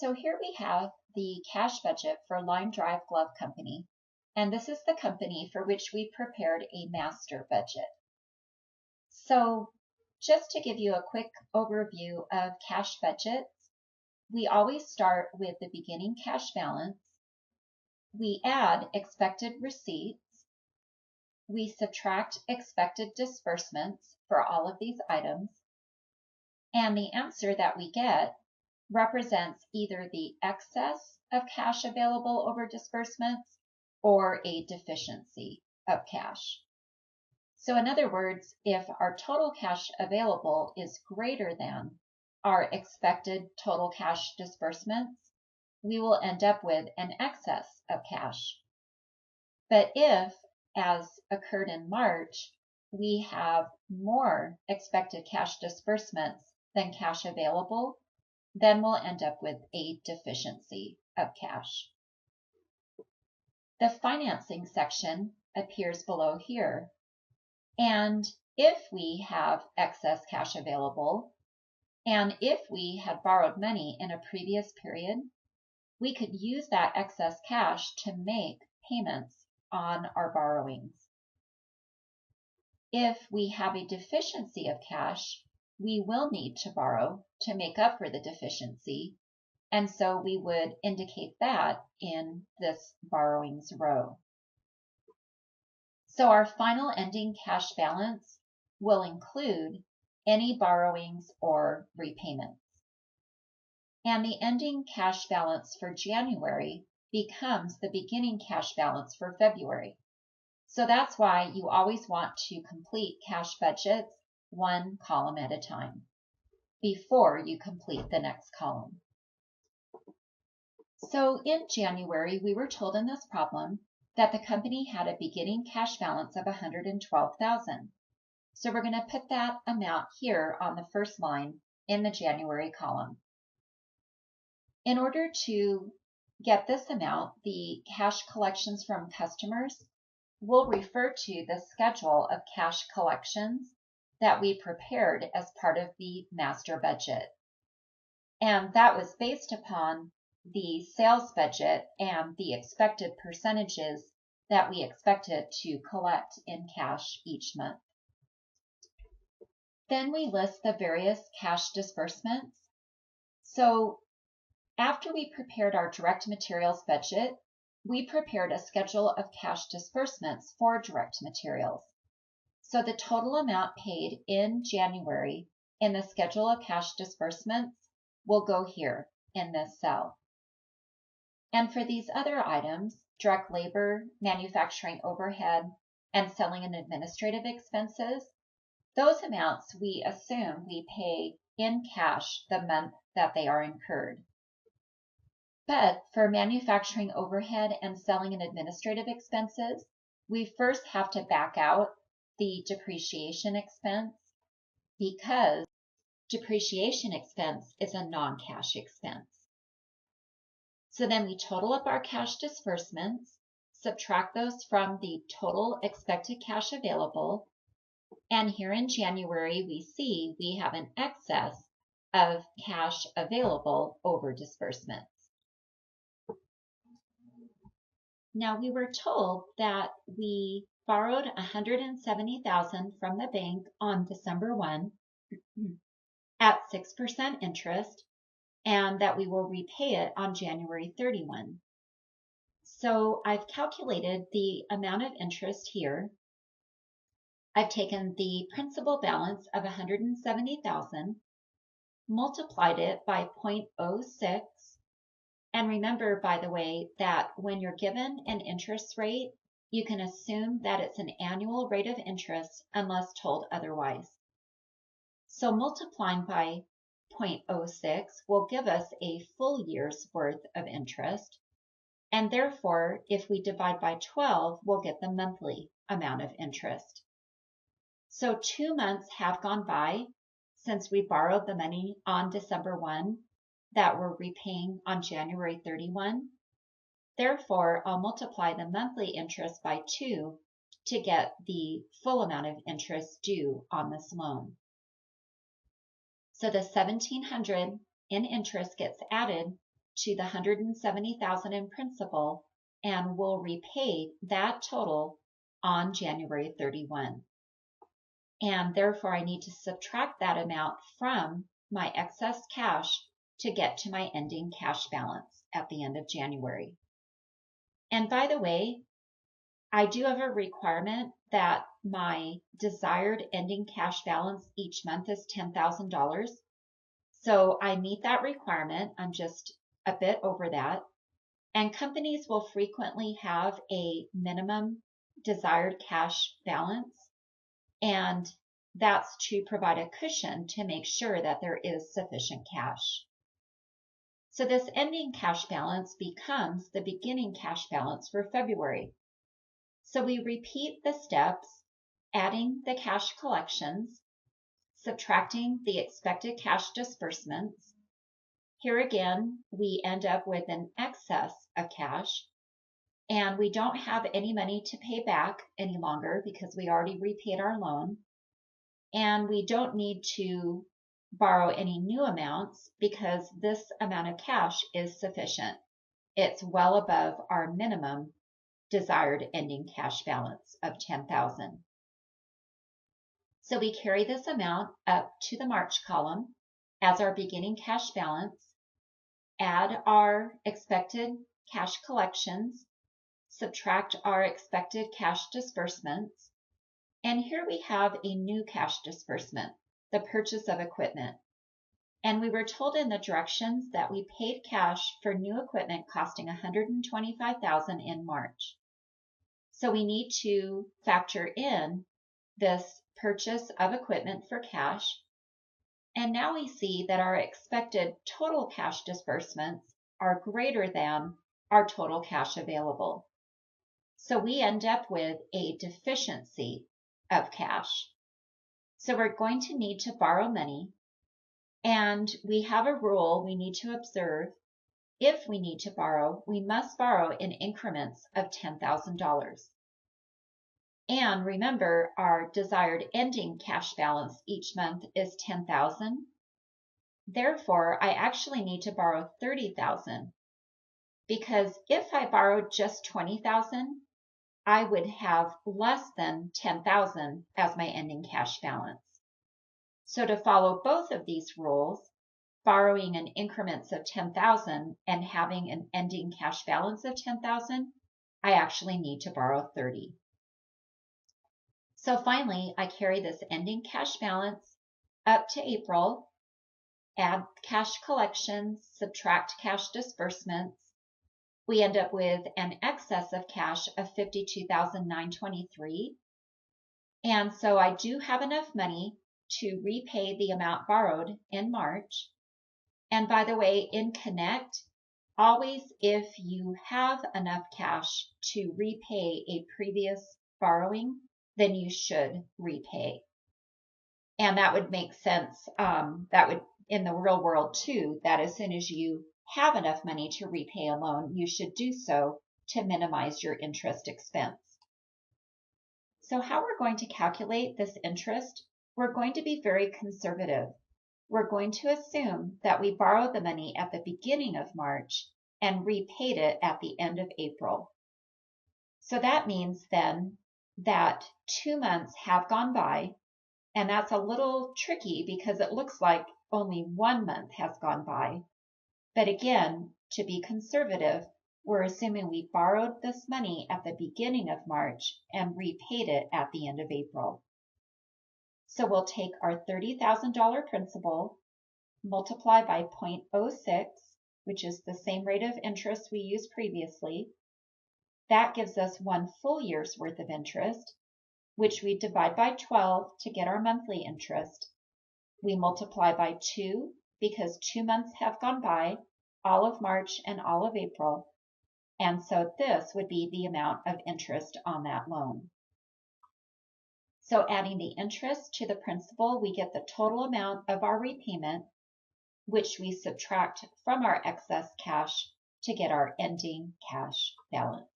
So here we have the cash budget for Line Drive Glove Company, and this is the company for which we prepared a master budget. So just to give you a quick overview of cash budgets, we always start with the beginning cash balance. We add expected receipts. We subtract expected disbursements for all of these items. And the answer that we get represents either the excess of cash available over disbursements or a deficiency of cash. So in other words, if our total cash available is greater than our expected total cash disbursements, we will end up with an excess of cash. But if, as occurred in March, we have more expected cash disbursements than cash available, then we'll end up with a deficiency of cash. The financing section appears below here. And if we have excess cash available, and if we had borrowed money in a previous period, we could use that excess cash to make payments on our borrowings. If we have a deficiency of cash, we will need to borrow to make up for the deficiency, and so we would indicate that in this borrowings row. So our final ending cash balance will include any borrowings or repayments. And the ending cash balance for January becomes the beginning cash balance for February. So that's why you always want to complete cash budgets one column at a time before you complete the next column. So in January, we were told in this problem that the company had a beginning cash balance of $112,000. So we're going to put that amount here on the first line in the January column. In order to get this amount, the cash collections from customers will refer to the schedule of cash collections that we prepared as part of the master budget. And that was based upon the sales budget and the expected percentages that we expected to collect in cash each month. Then we list the various cash disbursements. So after we prepared our direct materials budget, we prepared a schedule of cash disbursements for direct materials. So the total amount paid in January in the schedule of cash disbursements will go here in this cell. And for these other items, direct labor, manufacturing overhead, and selling and administrative expenses, those amounts we assume we pay in cash the month that they are incurred. But for manufacturing overhead and selling and administrative expenses, we first have to back out the depreciation expense because depreciation expense is a non-cash expense. So then we total up our cash disbursements, subtract those from the total expected cash available, and here in January we see we have an excess of cash available over disbursements. Now we were told that we borrowed $170,000 from the bank on December 1 at 6% interest, and that we will repay it on January 31. So I've calculated the amount of interest here. I've taken the principal balance of $170,000, multiplied it by 0.06, and remember, by the way, that when you're given an interest rate, you can assume that it's an annual rate of interest unless told otherwise. So multiplying by 0.06 will give us a full year's worth of interest, and therefore, if we divide by 12, we'll get the monthly amount of interest. So 2 months have gone by since we borrowed the money on December 1 that we're repaying on January 31. Therefore, I'll multiply the monthly interest by 2 to get the full amount of interest due on this loan. So the $1,700 in interest gets added to the $170,000 in principal and will repay that total on January 31. And therefore I need to subtract that amount from my excess cash to get to my ending cash balance at the end of January. And by the way, I do have a requirement that my desired ending cash balance each month is $10,000. So I meet that requirement. I'm just a bit over that. And companies will frequently have a minimum desired cash balance. And that's to provide a cushion to make sure that there is sufficient cash. So this ending cash balance becomes the beginning cash balance for February. So we repeat the steps, adding the cash collections, subtracting the expected cash disbursements. Here again, we end up with an excess of cash, and we don't have any money to pay back any longer because we already repaid our loan. And we don't need to borrow any new amounts because this amount of cash is sufficient. It's well above our minimum desired ending cash balance of $10,000. So we carry this amount up to the March column as our beginning cash balance, add our expected cash collections, subtract our expected cash disbursements, and here we have a new cash disbursement, the purchase of equipment. And we were told in the directions that we paid cash for new equipment costing $125,000 in March. So we need to factor in this purchase of equipment for cash. And now we see that our expected total cash disbursements are greater than our total cash available. So we end up with a deficiency of cash. So we're going to need to borrow money. And we have a rule we need to observe. If we need to borrow, we must borrow in increments of $10,000. And remember, our desired ending cash balance each month is $10,000. Therefore, I actually need to borrow $30,000 because if I borrowed just $20,000, I would have less than $10,000 as my ending cash balance. So to follow both of these rules, borrowing in increments of $10,000 and having an ending cash balance of $10,000, I actually need to borrow $30,000. So finally, I carry this ending cash balance up to April, add cash collections, subtract cash disbursements. We end up with an excess of cash of $52,923. And so I do have enough money to repay the amount borrowed in March. And by the way, in Connect, always if you have enough cash to repay a previous borrowing, then you should repay. And that would make sense. That would, in the real world too, that as soon as you have enough money to repay a loan, you should do so to minimize your interest expense. So how we're going to calculate this interest, we're going to be very conservative. We're going to assume that we borrowed the money at the beginning of March and repaid it at the end of April. So that means then that 2 months have gone by, and that's a little tricky because it looks like only 1 month has gone by. But again, to be conservative, we're assuming we borrowed this money at the beginning of March and repaid it at the end of April. So we'll take our $30,000 principal, multiply by 0.06, which is the same rate of interest we used previously. That gives us 1 full year's worth of interest, which we divide by 12 to get our monthly interest. We multiply by 2 because 2 months have gone by, all of March and all of April. And so this would be the amount of interest on that loan. So adding the interest to the principal, we get the total amount of our repayment, which we subtract from our excess cash to get our ending cash balance.